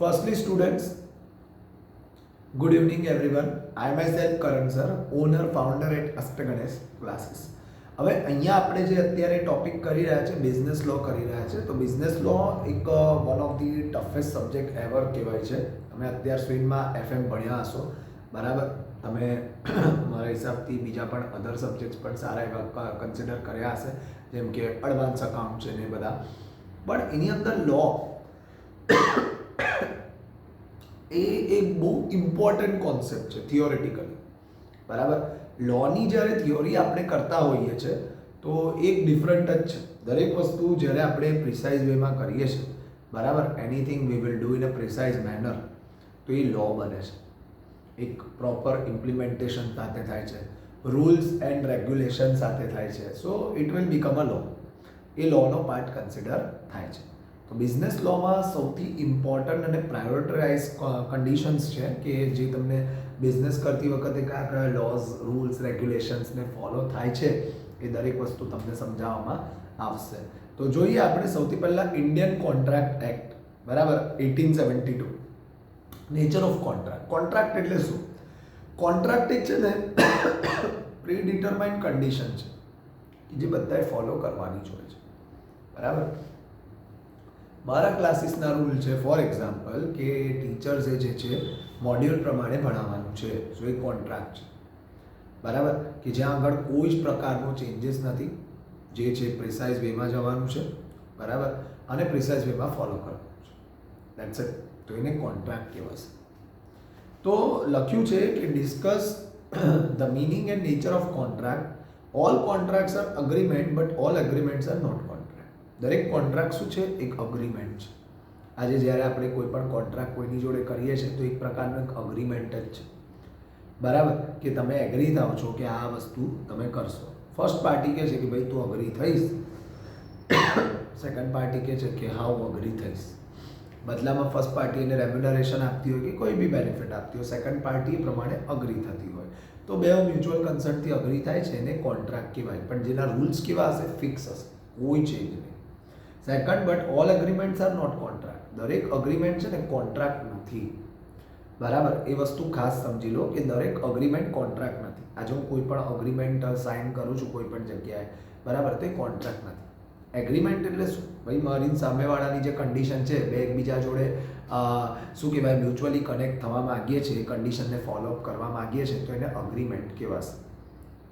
Firstly, students, good evening everyone. I myself Karan sir, owner founder at Astaganesh classes. હવે અહીંયા આપણે જે અત્યારે ટોપિક કરી રહ્યા છે બિઝનેસ લો કરી રહ્યા છે તો બિઝનેસ લો એક one of the toughest subject ever કહેવાય છે. તમે અત્યાર સુધીમાં એફએમ ભણ્યા હશો, બરાબર? તમે મારા હિસાબથી બીજા પણ અધર સબ્જેક્ટ્સ પણ સારા એવા કન્સિડર કર્યા હશે, જેમ કે એડવાન્સ અકાઉન્ટ છે ને બધા. પણ એની અંદર લો એ એક બહુ ઇમ્પોર્ટન્ટ કોન્સેપ્ટ છે થિયોરેટિકલી, બરાબર? લોની જ્યારે થિયોરી આપણે કરતા હોઈએ છીએ તો એક ડિફરન્ટ જ છે. દરેક વસ્તુ જ્યારે આપણે પ્રિસાઇઝ વેમાં કરીએ છીએ, બરાબર, anything we will do in a precise manner, તો એ લો બને છે. એક પ્રોપર ઇમ્પ્લિમેન્ટેશન સાથે થાય છે, રૂલ્સ એન્ડ રેગ્યુલેશન સાથે થાય છે. So it will become a law. એ લોનો પાર્ટ કન્સિડર થાય છે. તો બિઝનેસ લોમાં સૌથી ઇમ્પોર્ટન્ટ અને પ્રાયોરિટાઇઝ કન્ડિશન્સ છે કે જે તમને બિઝનેસ કરતી વખતે કયા કયા લોઝ, રૂલ્સ, રેગ્યુલેશન્સને ફોલો થાય છે એ દરેક વસ્તુ તમને સમજાવવામાં આવશે. તો જોઈએ આપણે સૌથી પહેલાં ઇન્ડિયન કોન્ટ્રાક્ટ એક્ટ, બરાબર, 1872. Nature of contract. કોન્ટ્રાક્ટ એટલે શું? કોન્ટ્રાક્ટ એક છે ને પ્રી ડિટરમાઇન્ડ કન્ડિશન છે કે જે બધાએ ફોલો કરવાની જ હોય છે, બરાબર? મારા ક્લાસીસના રૂલ છે ફોર એક્ઝામ્પલ કે ટીચર્સે જે છે મોડ્યુલ પ્રમાણે ભણાવવાનું છે. સો એ કોન્ટ્રાક્ટ છે, બરાબર, કે જ્યાં આગળ કોઈ જ પ્રકારનો ચેન્જીસ નથી, જે છે પ્રિસાઇઝ વેમાં જવાનું છે, બરાબર, અને પ્રિસાઇઝ વેમાં ફોલો કરવાનું છે. That's it. તો એને કોન્ટ્રાક્ટ કહેવાશે. તો લખ્યું છે કે discuss the meaning and nature of contract. All contracts are agreement but all agreements are not contract. દરેક કોન્ટ્રાક્ટ શું છે? એક અગ્રીમેન્ટ છે. આજે જ્યારે આપણે કોઈ પણ કોન્ટ્રાક્ટ કોઈની જોડે કરીએ છીએ તો એક પ્રકારનો એક અગ્રીમેન્ટ જ છે, બરાબર, કે તમે એગ્રી થાઓ છો કે આ વસ્તુ તમે કરશો. ફર્સ્ટ પાર્ટી કહે છે કે ભાઈ તું અગ્રી થઈશ, સેકન્ડ પાર્ટી કહે છે કે હા હું અગ્રી થઈશ. બદલામાં ફર્સ્ટ પાર્ટી એને રેમ્યુનરેશન આપતી હોય કે કોઈ બી બેનિફિટ આપતી હોય, સેકન્ડ પાર્ટી પ્રમાણે અગ્રી થતી હોય. તો બે મ્યુચ્યુઅલ કન્સર્ટથી અગ્રી થાય છે એને કોન્ટ્રાક્ટ કહેવાય. પણ જેના રૂલ્સ કેવા હશે? ફિક્સ હશે, કોઈ ચેન્જ નહીં. Second, but all agreements are not contract. દરેક અગ્રીમેન્ટ છે ને કોન્ટ્રાક્ટ નથી, બરાબર? એ વસ્તુ ખાસ સમજી લો કે દરેક અગ્રીમેન્ટ કોન્ટ્રાક્ટ નથી. આજે હું કોઈ પણ અગ્રીમેન્ટ સાઇન કરું છું કોઈ પણ જગ્યાએ, બરાબર, તો એ કોન્ટ્રાક્ટ નથી. એગ્રીમેન્ટ એટલે શું? ભાઈ મારી સામેવાળાની જે કન્ડિશન છે, બે એકબીજા જોડે શું કહેવાય, મ્યુચ્યુઅલી કનેક્ટ થવા માગીએ છીએ, એ કન્ડિશનને ફોલોઅપ કરવા માગીએ છીએ તો એને અગ્રીમેન્ટ કહેવાશે,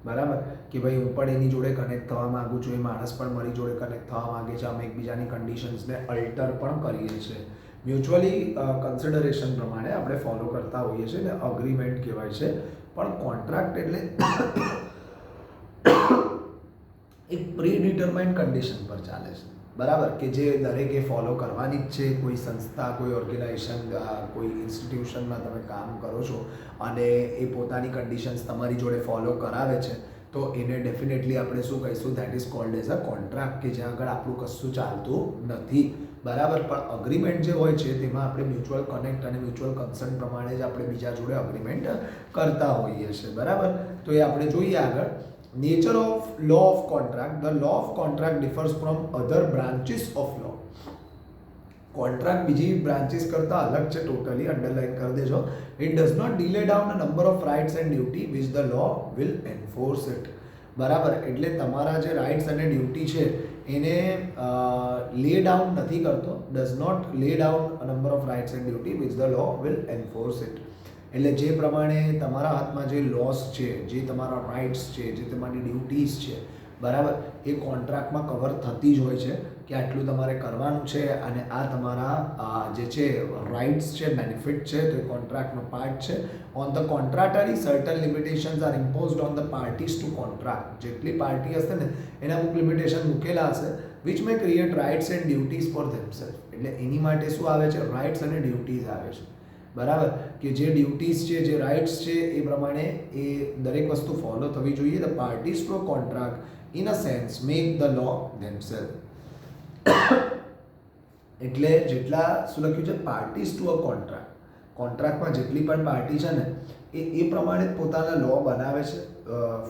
બરાબર? કે ભાઈ હું પણ એની જોડે કનેક્ટ થવા માગું છું, એ માણસ પણ મારી જોડે કનેક્ટ થવા માગે છે, અમે એકબીજાની કન્ડિશન્સને અલ્ટર પણ કરીએ છીએ, મ્યુચ્યુઅલી કન્સિડરેશન પ્રમાણે આપણે ફોલો કરતા હોઈએ છીએ ને અગ્રીમેન્ટ કહેવાય છે. પણ કોન્ટ્રાક્ટ એટલે એક પ્રી ડિટરમાઇન્ડ કન્ડિશન પર ચાલે છે, બરાબર, કે જે દરેકે ફોલો કરવાની જ છે. કોઈ સંસ્થા, કોઈ ઓર્ગેનાઇઝેશન, કોઈ ઇન્સ્ટિટ્યુશનમાં તમે કામ કરો છો અને એ પોતાની કન્ડિશન્સ તમારી જોડે ફોલો કરાવે છે તો એને ડેફિનેટલી આપણે શું કહીશું? That is called as a contract, કે જ્યાં આગળ આપણું કશું ચાલતું નથી, બરાબર? પણ અગ્રીમેન્ટ જે હોય છે તેમાં આપણે મ્યુચ્યુઅલ કનેક્ટ અને મ્યુચ્યુઅલ કન્સર્ન પ્રમાણે જ આપણે બીજા જોડે અગ્રીમેન્ટ કરતા હોઈએ છીએ, બરાબર? તો એ આપણે જોઈએ આગળ. Nature of law of contract. The law of contract differs from other branches of law. Contract બીજી બ્રાન્ચીસ કરતાં અલગ છે, ટોટલી અંડરલાઇન કરી દેજો. It does not delay down a number of rights and duty which the law will enforce it, બરાબર? એટલે તમારા જે રાઇટ્સ અને ડ્યુટી છે એને લે ડાઉન નથી કરતો. Does not lay down a number of rights and duty which the law will enforce it. એટલે જે પ્રમાણે તમારા હાથમાં જે લોસ છે, જે તમારા રાઇટ્સ છે, જે તમારી ડ્યુટીઝ છે, બરાબર, એ કોન્ટ્રાક્ટમાં કવર થતી જ હોય છે કે આટલું તમારે કરવાનું છે અને આ તમારા જે છે રાઇટ્સ છે, બેનિફિટ છે, તો એ કોન્ટ્રાક્ટનો પાર્ટ છે. On the contrary certain limitations are imposed on the parties to contract. જેટલી પાર્ટી હશે ને એના અમુક લિમિટેશન મૂકેલા હશે which may create rights and duties for themselves. એટલે એની માટે શું આવે છે? રાઇટ્સ અને ડ્યુટીઝ આવે છે, બરાબર, કે જે ડ્યુટીઝ છે, જે રાઇટ્સ છે એ પ્રમાણે એ દરેક વસ્તુ ફોલો થવી જોઈએ. The parties to a contract in a sense make the law themselves. એટલે જેટલા શું લખ્યું છે? Parties to a contract. કોન્ટ્રાક્ટમાં જેટલી પણ પાર્ટી છે ને એ પ્રમાણે પોતાના લો બનાવે છે,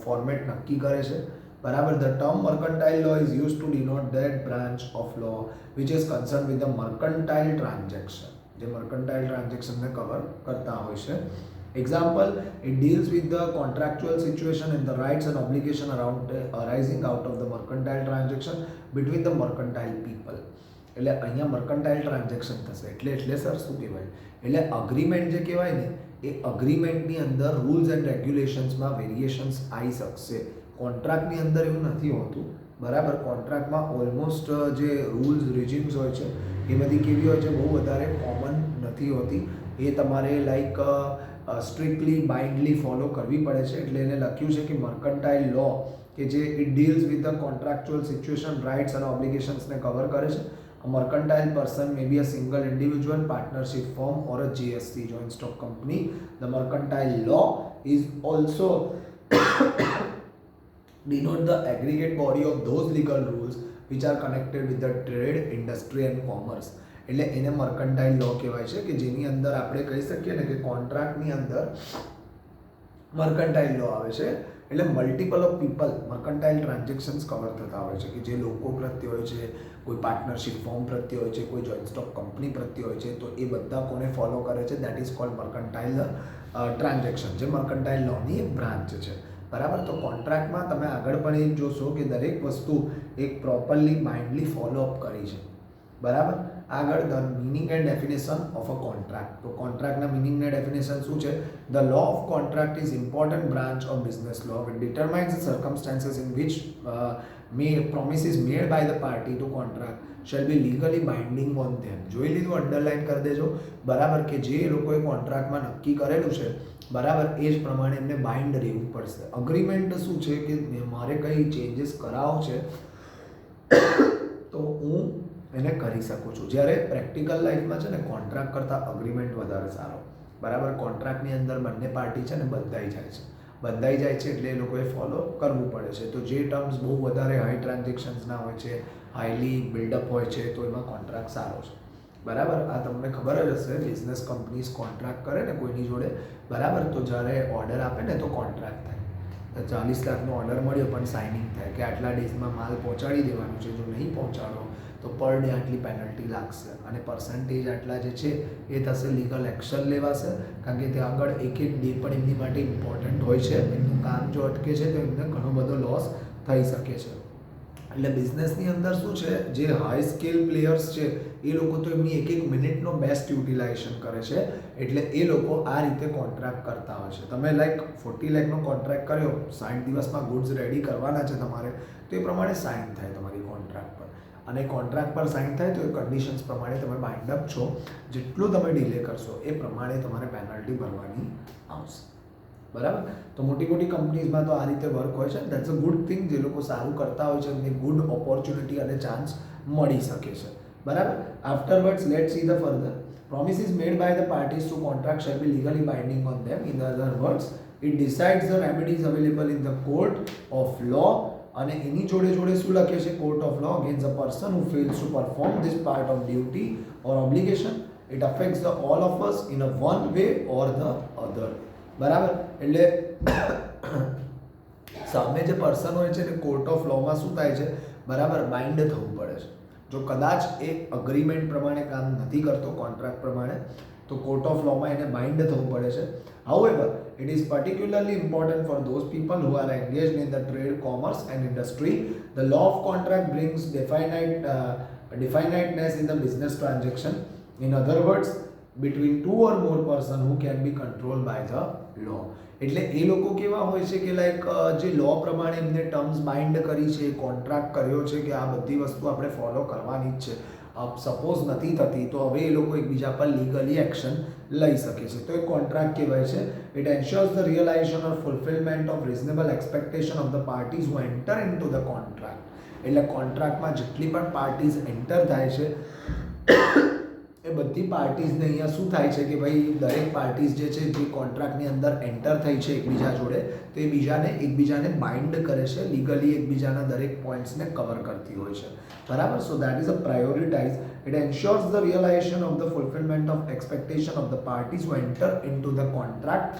ફોર્મેટ નક્કી કરે છે, બરાબર. The term mercantile law is use to denote that branch of law which is concern with the mercantile transaction. જે મર્કન્ટાઇલ ટ્રાન્ઝેક્શનને કવર કરતા હોય છે. Example, it deals with the contractual situation and the rights and obligation arising out of the mercantile transaction between the mercantile people. એટલે અહીંયા mercantile transaction થશે એટલે sir શું કહેવાય, એટલે અગ્રીમેન્ટ જે કહેવાય ને એ અગ્રીમેન્ટની અંદર રૂલ્સ એન્ડ રેગ્યુલેશન્સમાં વેરિએશન્સ આવી શકશે. કોન્ટ્રાક્ટની અંદર એવું નથી હોતું, બરાબર. કોન્ટ્રાક્ટમાં ઓલમોસ્ટ જે રૂલ્સ રેજિમ્સ હોય છે એ બધી કેવી હોય છે, બહુ વધારે કોમન નથી હોતી. એ તમારે લાઈક સ્ટ્રિક્ટલી બાઇન્ડલી ફોલો કરવી પડે છે. એટલે એને લખ્યું છે કે મર્કન્ટાઇલ લો કે જે it deals with the contractual situation, rights અને ઓબ્લિગેશન્સને કવર કરે છે. A mercantile person may be a single individual, partnership firm or a JSC, joint stock company. The mercantile law is also denote the aggregate body of those legal rules which are connected with the trade, industry and commerce. એટલે એને mercantile લો કહેવાય છે કે જેની અંદર આપણે કહી શકીએ ને કે કોન્ટ્રાક્ટની અંદર મર્કન્ટાઇલ લો આવે છે. એટલે multiple of people mercantile transactions cover થતા હોય છે કે જે લોકો પ્રત્યે હોય છે, કોઈ પાર્ટનરશિપ ફોર્મ પ્રત્યે હોય છે, કોઈ જોઈન્ટ સ્ટોક કંપની પ્રત્યે હોય છે. તો એ બધા કોને ફોલો કરે છે, that is called mercantile transaction, જે મર્કન્ટાઇલ લોની એક બ્રાન્ચ છે, બરાબર. તો કોન્ટ્રાક્ટમાં તમે આગળ પણ એ જોશો કે દરેક વસ્તુ એક પ્રોપરલી માઇન્ડલી ફોલોઅપ કરી છે, બરાબર. આગળ the meaning and definition of a contract. તો કોન્ટ્રાક્ટના મિનિંગ એન્ડ ડેફિનેશન શું છે? The law of contract is important branch of business law. It determines the circumstances in which promises made by the party to contract shall be legally binding on them. જોઈ લીધું, underline કરી દેજો, બરાબર. કે જે લોકોએ કોન્ટ્રાક્ટમાં નક્કી કરેલું છે, બરાબર, એ જ પ્રમાણે એમને બાઇન્ડ રહેવું પડશે. અગ્રીમેન્ટ શું છે કે મારે કંઈ ચેન્જીસ કરાવો છે તો હું એને કરી શકું છું. જ્યારે પ્રેક્ટિકલ લાઈફમાં છે ને કોન્ટ્રાક્ટ કરતાં અગ્રીમેન્ટ વધારે સારો, બરાબર. કોન્ટ્રાક્ટની અંદર બંને પાર્ટી છે ને બદલાઈ જાય છે એટલે એ લોકોએ ફોલો કરવું પડે છે. તો જે ટર્મ્સ બહુ વધારે હાઈ ટ્રાન્ઝેક્શન્સના હોય છે, હાઈલી બિલ્ડઅપ હોય છે, તો એમાં કોન્ટ્રાક્ટ સારો છે, બરાબર. આ તમને ખબર જ હશે, બિઝનેસ કંપનીઝ કોન્ટ્રાક્ટ કરે ને કોઈની જોડે, બરાબર. તો જ્યારે ઓર્ડર આપે ને તો કોન્ટ્રાક્ટ થાય. 40 લાખનો ઓર્ડર મળ્યો પણ સાઇનિંગ થાય કે આટલા ડેઝમાં માલ પહોંચાડી દેવાનું છે, જો નહીં પહોંચાડો તો પર ડે આટલી પેનલ્ટી લાગશે અને પર્સન્ટેજ આટલા જે છે એ થશે, લીગલ એક્શન લેવાશે. કારણ કે ત્યાં આગળ એક ડે પણ એમની માટે ઇમ્પોર્ટન્ટ હોય છે. એમનું કામ જો અટકે છે તો એમને ઘણો બધો લોસ થઈ શકે છે. એટલે બિઝનેસની અંદર શું છે, જે હાઈ સ્કેલ પ્લેયર્સ છે એ લોકો તો એમની એક મિનિટનો બેસ્ટ યુટિલાઇઝેશન કરે છે. એટલે એ લોકો આ રીતે કોન્ટ્રાક્ટ કરતા હોય છે. તમે લાઈક 40 લાખનો કોન્ટ્રાક્ટ કર્યો, 60 દિવસમાં ગુડ્સ રેડી કરવાના છે તમારે, તો એ પ્રમાણે સાઇન થાય તમારી કોન્ટ્રાક્ટ પર. અને કોન્ટ્રાક્ટ પર સાઇન થાય તો એ કન્ડિશન્સ પ્રમાણે તમે બાઇન્ડઅપ છો. જેટલું તમે ડિલે કરશો એ પ્રમાણે તમારે પેનલ્ટી ભરવાની આવશે, બરાબર. તો મોટી કંપનીઝમાં તો આ રીતે વર્ક હોય છે. That's a good thing. જે લોકો સારું કરતા હોય છે એમને ગુડ ઓપોર્ચ્યુનિટી અને ચાન્સ મળી શકે છે, બરાબર. આફ્ટરવર્ડ્સ let's see the further. Promises made by the parties to contract shall be legally binding on them. In other words, it decides the remedies available in the court of law. અને એની જોડે શું લખે છે? Court of law against a person who fails to perform this part of duty or obligation. It affects the all of us in a one way or the other, બરાબર. એટલે સામે જે person હોય છે ને કોર્ટ ઓફ લોમાં શું થાય છે, બરાબર, બાઇન્ડ થવું પડે છે. જો કદાચ એ અગ્રીમેન્ટ પ્રમાણે કામ નથી કરતો, કોન્ટ્રાક્ટ પ્રમાણે, તો કોર્ટ ઓફ લોમાં એને બાઇન્ડ થવું પડે છે. However, it is particularly important for those people who are engaged in the trade, commerce and industry. The law of contract brings definiteness in the business transaction. In other words, between two or more person who can be controlled by the law. એટલે એ લોકો કેવા હોય છે કે like જે લો પ્રમાણે એમને terms bind કરી છે, કોન્ટ્રાક્ટ કર્યો છે કે આ બધી વસ્તુ આપણે ફોલો કરવાની જ છે, સપોઝ નથી થતી તો હવે એ લોકો એકબીજા પર લીગલી એક્શન લઈ શકે છે. તો એ કોન્ટ્રાક્ટ કહેવાય છે. It ensures the realisation or fulfilment of reasonable expectation of the parties who enter into the contract. એટલે કોન્ટ્રાક્ટમાં જેટલી પણ પાર્ટીઝ એન્ટર થાય છે એ બધી પાર્ટીઝને અહીંયા શું થાય છે કે ભાઈ દરેક પાર્ટીઝ જે છે જે કોન્ટ્રાક્ટની અંદર એન્ટર થઈ છે એકબીજા જોડે, તો એ એકબીજાને બાઇન્ડ કરે છે, લીગલી એકબીજાના દરેક પોઈન્ટ્સને કવર કરતી હોય છે, બરાબર. So that is a prioritise. It ensures the realisation of the fulfilment of expectation of the parties who enter into the contract.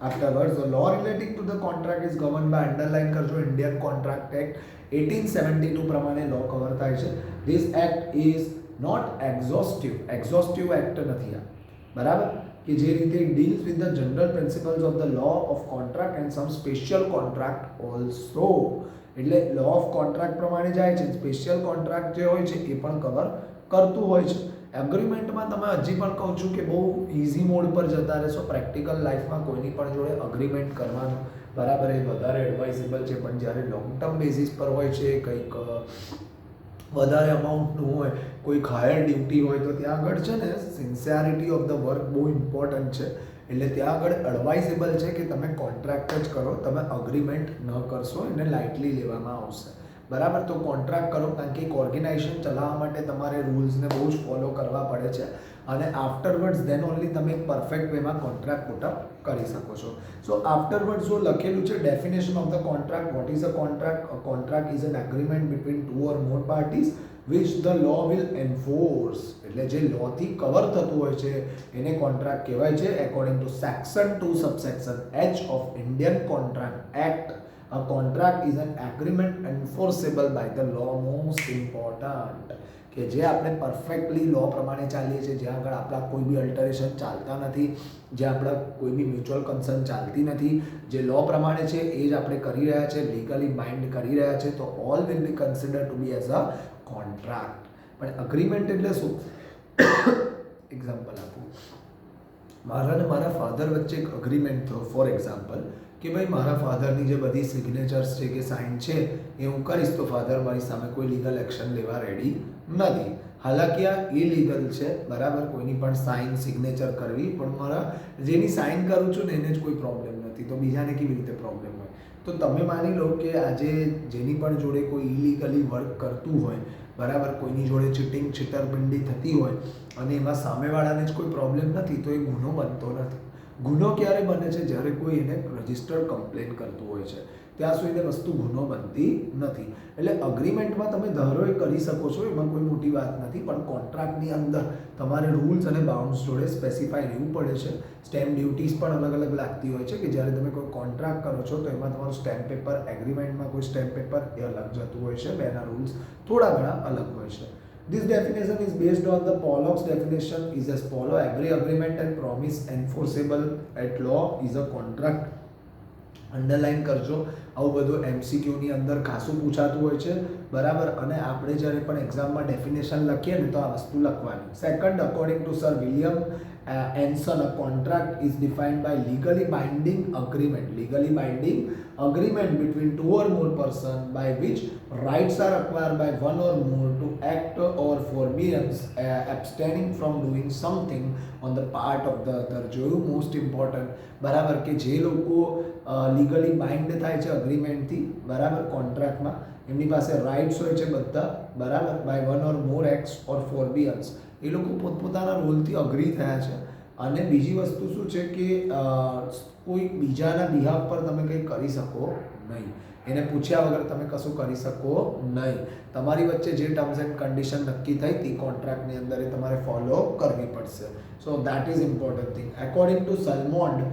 Afterwards, the law relating to the contract is governed by, underline કરજો, Indian Contract Act 1872 પ્રમાણે લો cover થાય છે. This act is not exhaustive act નથી આ, બરાબર, કે જે રીતે deals with the general principles of the law of contract and some special contract also. એટલે લો ઓફ કોન્ટ્રાક્ટ પ્રમાણે જાય છે, સ્પેશિયલ કોન્ટ્રાક્ટ જે હોય છે એ પણ કવર કરતું હોય છે. એગ્રીમેન્ટમાં તમે હજી પણ કહું છું કે બહુ ઇઝી મોડ પર જતા રહેશો, પ્રેક્ટિકલ લાઈફમાં કોઈની પણ જોડે અગ્રીમેન્ટ કરવાનું, બરાબર, એ વધારે એડવાઇઝેબલ છે. પણ જ્યારે લોંગ ટર્મ બેઝિસ પર હોય છે, કંઈક વધારે અમાઉન્ટનું હોય, કોઈક હાયર ડ્યુટી હોય, તો ત્યાં આગળ છે ને સિન્સિયરિટી ઓફ ધ વર્ક બહુ ઇમ્પોર્ટન્ટ છે. એટલે ત્યાં આગળ એડવાઇઝેબલ છે કે તમે કોન્ટ્રાક્ટ જ કરો, તમે અગ્રીમેન્ટ ન કરશો, એને લાઇટલી લેવામાં આવશે, બરાબર. તો કોન્ટ્રાક્ટ કરો, કારણ કે એક ઓર્ગેનાઇઝેશન ચલાવવા માટે તમારે રૂલ્સને બહુ જ ફોલો કરવા પડે છે, અને આફ્ટરવર્ડ્સ દેન ઓનલી તમે એક પરફેક્ટ વેમાં કોન્ટ્રાક્ટ પુટઅપ કરી શકો છો. સો આફ્ટરવર્ડ્સ જો લખેલું છે definition of the contract, what is a contract? A contract is an agreement between two or more parties which the law will enforce. એટલે જે લોથી કવર થતું હોય છે એને કોન્ટ્રાક્ટ કહેવાય છે. According to section 2 subsection H of Indian contract act, a contract is an agreement enforceable by the law. Most important કે જે આપણે પરફેક્ટલી લો પ્રમાણે ચાલીએ છીએ, જ્યાં આગળ આપણા કોઈ બી અલ્ટરેશન ચાલતા નથી, જ્યાં આપણા કોઈ બી મ્યુચ્યુઅલ કન્સર્ન ચાલતી નથી, જે લો પ્રમાણે છે એ જ આપણે કરી રહ્યા છે, લીગલી બાઇન્ડ કરી રહ્યા છે, તો all will be consider to be as a contract. પણ અગ્રીમેન્ટ એટલે શું? એક્ઝામ્પલ આપું, મારા ને મારા ફાધર વચ્ચે એક અગ્રીમેન્ટ થયો, ફોર એક્ઝામ્પલ, કે ભાઈ મારા ફાધરની જે બધી સિગ્નેચર્સ છે કે સાઇન છે એ હું કરીશ, તો ફાધર મારી સામે કોઈ લીગલ એક્શન લેવા રેડી નથી. હાલાકી આ ઇલીગલ છે, બરાબર, કોઈની પણ સાઇન સિગ્નેચર કરવી, પણ મારા જેની સાઇન કરું છું ને એને જ કોઈ પ્રોબ્લેમ નથી, તો બીજાને કેવી રીતે પ્રોબ્લેમ હોય? તો તમે માની લો કે આજે જેની પણ જોડે કોઈ ઇલીગલી વર્ક કરતું હોય, બરાબર, કોઈની જોડે ચીટિંગ છેતરપિંડી થતી હોય અને એમાં સામેવાળાને જ કોઈ પ્રોબ્લેમ નથી, તો એ ગુનો બનતો નથી. ગુનો ક્યારે બને છે? જ્યારે કોઈ એને રજિસ્ટર્ડ કમ્પ્લેન કરતું હોય છે, ત્યાં સુધી વસ્તુ ગુનો બનતી નથી. એટલે અગ્રીમેન્ટમાં તમે ધારો એ કરી શકો છો, એમાં કોઈ મોટી વાત નથી, પણ કોન્ટ્રાક્ટની અંદર તમારે રૂલ્સ અને બાઉન્ડ્સ જોડે સ્પેસિફાઈ રહેવું પડે છે. સ્ટેમ્પ ડ્યુટીઝ પણ અલગ અલગ લાગતી હોય છે, કે જ્યારે તમે કોઈ કોન્ટ્રાક્ટ કરો છો તો એમાં તમારું સ્ટેમ્પ પેપર, એગ્રીમેન્ટમાં કોઈ સ્ટેમ્પ પેપર એ અલગ જતું હોય છે, બેના રૂલ્સ થોડા ઘણા અલગ હોય છે. This definition is based on the Pollock's definition is as follow: every agreement and promise enforceable at law is a contract. Underline કરજો, આવું બધું એમસીક્યુની અંદર ખાસું પૂછાતું હોય છે, બરાબર. અને આપણે જ્યારે પણ એક્ઝામમાં ડેફિનેશન લખીએ ને તો આ વસ્તુ લખવાની. Second, according to sir William Anson, a contract is defined by legally binding agreement. Legally binding agreement between two or more persons by which rights are acquired by one or more to act or forbearance abstaining from doing something on the part of the other. જોયું, most important, બરાબર, કે જે લોકો legally bind થાય છે અગ્રીમેન્ટથી, બરાબર, કોન્ટ્રાક્ટમાં, એમની પાસે રાઇટ્સ હોય છે બધા, બરાબર, by one or more acts or forbearances, એ લોકો પોતપોતાના રોલથી અગ્રી થયા છે. અને બીજી વસ્તુ શું છે કે કોઈ બીજાના બિહાફ પર તમે કંઈ કરી શકો નહીં, એને પૂછ્યા વગર તમે કશું કરી શકો નહીં. તમારી વચ્ચે જે ટર્મ્સ એન્ડ કન્ડિશન નક્કી થઈ હતી કોન્ટ્રાક્ટની અંદર એ તમારે ફોલો કરવી પડશે. So that is important thing. According to Salmond,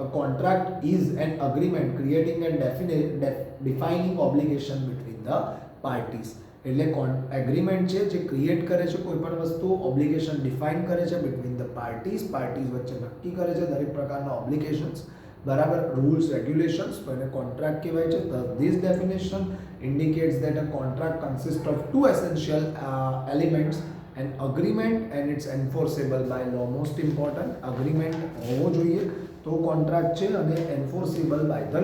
a contract is an agreement creating and defining obligation between the parties. એટલે એગ્રીમેન્ટ છે જે ક્રિએટ કરે છે કોઈ પણ વસ્તુ, ઓબ્લિગેશન ડિફાઇન કરે છે બિટવીન ધ પાર્ટીઝ વચ્ચે નક્કી કરે છે દરેક પ્રકારના ઓબ્લિગેશન્સ, બરાબર, રૂલ્સ રેગ્યુલેશન્સ, તો એને કોન્ટ્રાક્ટ કહેવાય છે. This definition indicates that a contract consist of two essential elements: an agreement and it's enforceable by law. Most important, agreement હોવો જોઈએ તો કોન્ટ્રાક્ટ છે, અને એન્ફોર્સેબલ બાય ધ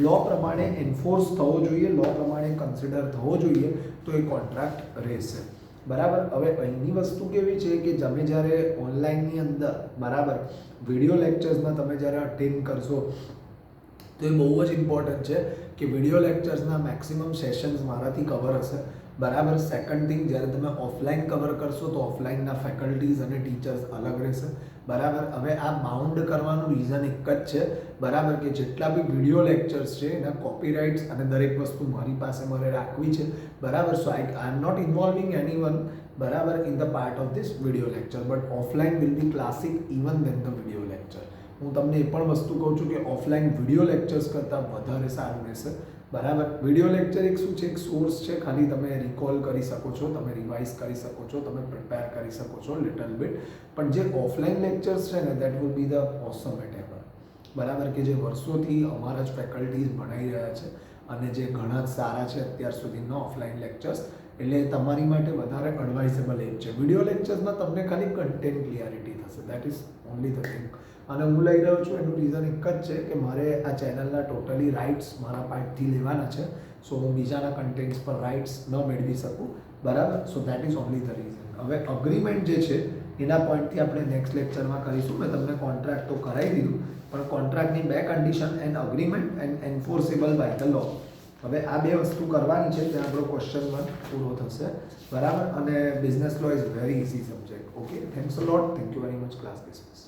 લો પ્રમાણે એન્ફોર્સ થવો જોઈએ, લો પ્રમાણે કન્સિડર થવો જોઈએ, તો એ કોન્ટ્રાક્ટ રહેશે, બરાબર. હવે અહીંની વસ્તુ કેવી છે કે તમે જ્યારે ઓનલાઈનની અંદર, બરાબર, વિડીયો લેક્ચર્સમાં તમે જ્યારે અટેન્ડ કરશો તો એ બહુ જ ઇમ્પોર્ટન્ટ છે કે વિડીયો લેક્ચર્સના મેક્સિમમ સેશન્સ મારાથી કવર હશે, બરાબર. સેકન્ડ થિંગ, જ્યારે તમે ઓફલાઈન કવર કરશો તો ઓફલાઈનના ફેકલ્ટીઝ અને ટીચર્સ અલગ રહેશે, બરાબર. હવે આ બાઉન્ડ કરવાનું રીઝન એક જ છે, બરાબર, કે જેટલા બી વિડીયો લેક્ચર્સ છે એના કોપીરાઇટ્સ અને દરેક વસ્તુ મારી પાસે મારે રાખવી છે, બરાબર. So I am not involving anyone, બરાબર, in the part of this video lecture, but offline will be classic even then the video lecture. હું તમને એ પણ વસ્તુ કહું છું કે ઓફલાઈન વિડીયો લેક્ચર્સ કરતાં વધારે સારું રહેશે, બરાબર. વિડીયો લેક્ચર એક શું છે, એક સોર્સ છે, ખાલી તમે રિકોલ કરી શકો છો, તમે રિવાઇઝ કરી શકો છો, તમે પ્રિપેર કરી શકો છો લિટલ બિટ. પણ જે ઓફલાઈન લેક્ચર્સ છે ને that would be the awesome at ever. બરાબર, કે જે વર્ષોથી અમારા જ ફેકલ્ટીઝ ભણાઈ રહ્યા છે અને જે ઘણા જ સારા છે અત્યાર સુધીના ઓફલાઈન લેક્ચર્સ, એટલે તમારી માટે વધારે એડવાઇઝેબલ એક છે. વિડીયો લેક્ચર્સમાં તમને ખાલી કન્ટેન્ટ ક્લિયરિટી થશે, that is only the thing. અને હું લઈ રહ્યો છું એનું રીઝન એક જ છે કે મારે આ ચેનલના ટોટલી રાઇટ્સ મારા પાર્ટથી લેવાના છે. સો હું બીજાના કન્ટેન્ટ્સ પર રાઇટ્સ ન મેળવી શકું. બરાબર, so that is only the reason. હવે અગ્રીમેન્ટ જે છે એના પોઈન્ટથી આપણે નેક્સ્ટ લેક્ચરમાં કરીશું. મેં તમને કોન્ટ્રાક્ટ તો કરાવી દીધું, પણ કોન્ટ્રાક્ટની બે condition and agreement and enforceable by the law. હવે આ બે વસ્તુ કરવાની છે ત્યાં આપણો ક્વેશ્ચન 1 પૂરો થશે. બરાબર, અને business law is very easy subject. Okay, thanks a lot. Thank you very much. Class dismiss.